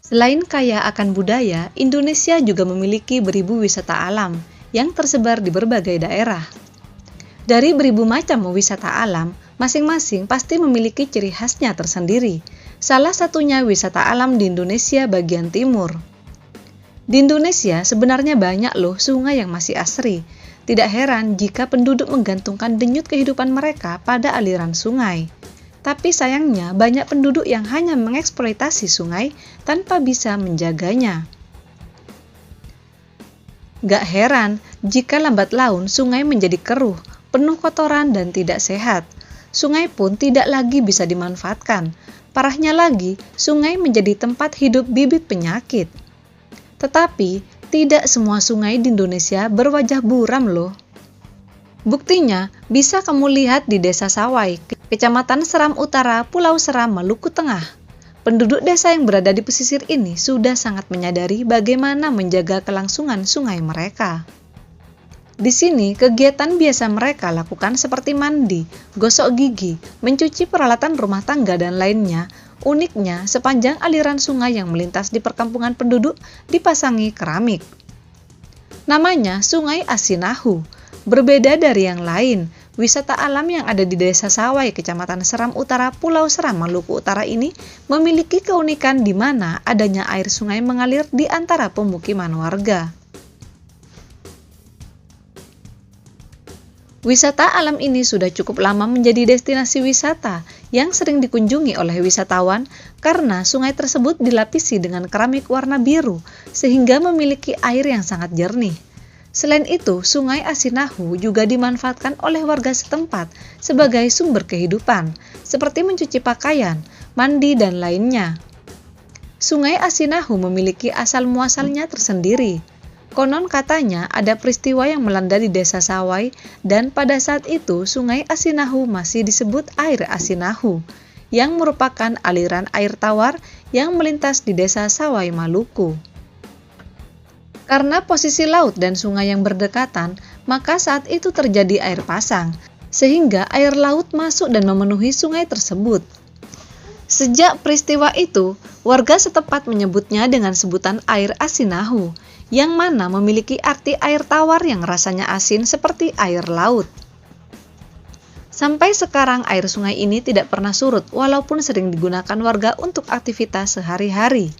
Selain kaya akan budaya, Indonesia juga memiliki beribu wisata alam yang tersebar di berbagai daerah. Dari beribu macam wisata alam, masing-masing pasti memiliki ciri khasnya tersendiri. Salah satunya wisata alam di Indonesia bagian timur. Di Indonesia sebenarnya banyak loh sungai yang masih asri. Tidak heran jika penduduk menggantungkan denyut kehidupan mereka pada aliran sungai. Tapi sayangnya banyak penduduk yang hanya mengeksploitasi sungai tanpa bisa menjaganya. Gak heran jika lambat laun sungai menjadi keruh, penuh kotoran dan tidak sehat. Sungai pun tidak lagi bisa dimanfaatkan. Parahnya lagi, sungai menjadi tempat hidup bibit penyakit. Tetapi, tidak semua sungai di Indonesia berwajah buram loh. Buktinya, bisa kamu lihat di Desa Sawai, Kecamatan Seram Utara, Pulau Seram, Maluku Tengah. Penduduk desa yang berada di pesisir ini sudah sangat menyadari bagaimana menjaga kelangsungan sungai mereka. Di sini, kegiatan biasa mereka lakukan seperti mandi, gosok gigi, mencuci peralatan rumah tangga, dan lainnya. Uniknya, sepanjang aliran sungai yang melintas di perkampungan penduduk dipasangi keramik. Namanya Sungai Asinahu. Berbeda dari yang lain, wisata alam yang ada di Desa Sawai, Kecamatan Seram Utara, Pulau Seram, Maluku Utara ini memiliki keunikan di mana adanya air sungai mengalir di antara pemukiman warga. Wisata alam ini sudah cukup lama menjadi destinasi wisata yang sering dikunjungi oleh wisatawan karena sungai tersebut dilapisi dengan keramik warna biru sehingga memiliki air yang sangat jernih. Selain itu, Sungai Asinahu juga dimanfaatkan oleh warga setempat sebagai sumber kehidupan, seperti mencuci pakaian, mandi, dan lainnya. Sungai Asinahu memiliki asal-muasalnya tersendiri. Konon katanya ada peristiwa yang melanda di Desa Sawai dan pada saat itu Sungai Asinahu masih disebut air Asinahu, yang merupakan aliran air tawar yang melintas di Desa Sawai, Maluku. Karena posisi laut dan sungai yang berdekatan, maka saat itu terjadi air pasang, sehingga air laut masuk dan memenuhi sungai tersebut. Sejak peristiwa itu, warga setempat menyebutnya dengan sebutan air Asinahu, yang mana memiliki arti air tawar yang rasanya asin seperti air laut. Sampai sekarang air sungai ini tidak pernah surut walaupun sering digunakan warga untuk aktivitas sehari-hari.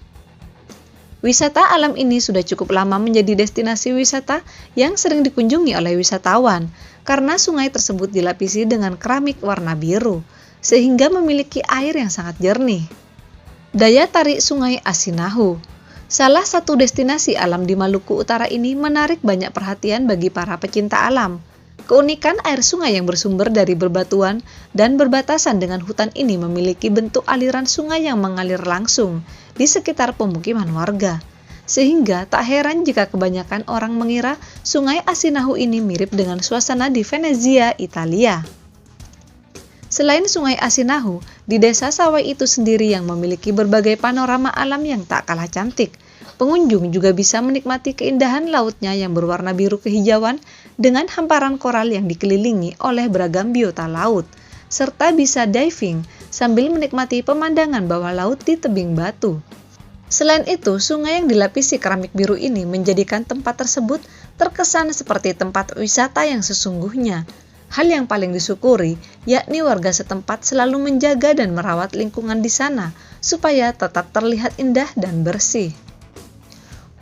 Wisata alam ini sudah cukup lama menjadi destinasi wisata yang sering dikunjungi oleh wisatawan karena sungai tersebut dilapisi dengan keramik warna biru, sehingga memiliki air yang sangat jernih. Daya tarik Sungai Asinahu. Salah satu destinasi alam di Maluku Utara ini menarik banyak perhatian bagi para pecinta alam. Keunikan air sungai yang bersumber dari berbatuan dan berbatasan dengan hutan ini memiliki bentuk aliran sungai yang mengalir langsung di sekitar pemukiman warga. Sehingga tak heran jika kebanyakan orang mengira Sungai Asinahu ini mirip dengan suasana di Venezia, Italia. Selain Sungai Asinahu, di Desa Sawai itu sendiri yang memiliki berbagai panorama alam yang tak kalah cantik. Pengunjung juga bisa menikmati keindahan lautnya yang berwarna biru kehijauan dengan hamparan koral yang dikelilingi oleh beragam biota laut, serta bisa diving sambil menikmati pemandangan bawah laut di tebing batu. Selain itu, sungai yang dilapisi keramik biru ini menjadikan tempat tersebut terkesan seperti tempat wisata yang sesungguhnya. Hal yang paling disyukuri, yakni warga setempat selalu menjaga dan merawat lingkungan di sana supaya tetap terlihat indah dan bersih.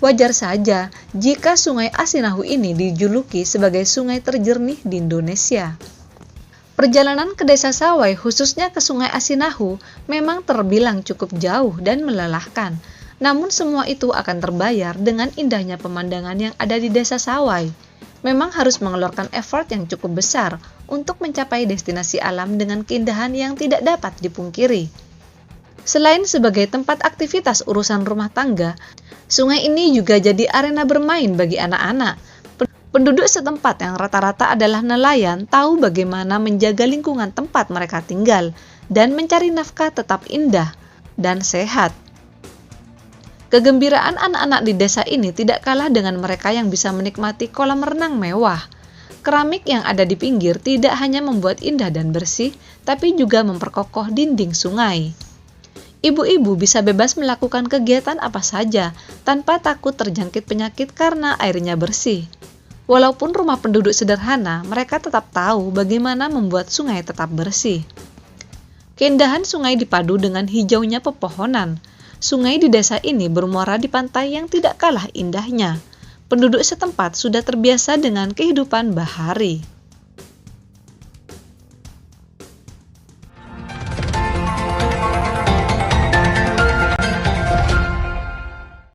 Wajar saja jika Sungai Asinahu ini dijuluki sebagai sungai terjernih di Indonesia. Perjalanan ke Desa Sawai, khususnya ke Sungai Asinahu, memang terbilang cukup jauh dan melelahkan. Namun semua itu akan terbayar dengan indahnya pemandangan yang ada di Desa Sawai. Memang harus mengeluarkan effort yang cukup besar untuk mencapai destinasi alam dengan keindahan yang tidak dapat dipungkiri. Selain sebagai tempat aktivitas urusan rumah tangga, sungai ini juga jadi arena bermain bagi anak-anak. Penduduk setempat yang rata-rata adalah nelayan tahu bagaimana menjaga lingkungan tempat mereka tinggal dan mencari nafkah tetap indah dan sehat. Kegembiraan anak-anak di desa ini tidak kalah dengan mereka yang bisa menikmati kolam renang mewah. Keramik yang ada di pinggir tidak hanya membuat indah dan bersih, tapi juga memperkokoh dinding sungai. Ibu-ibu bisa bebas melakukan kegiatan apa saja tanpa takut terjangkit penyakit karena airnya bersih. Walaupun rumah penduduk sederhana, mereka tetap tahu bagaimana membuat sungai tetap bersih. Keindahan sungai dipadu dengan hijaunya pepohonan. Sungai di desa ini bermuara di pantai yang tidak kalah indahnya. Penduduk setempat sudah terbiasa dengan kehidupan bahari.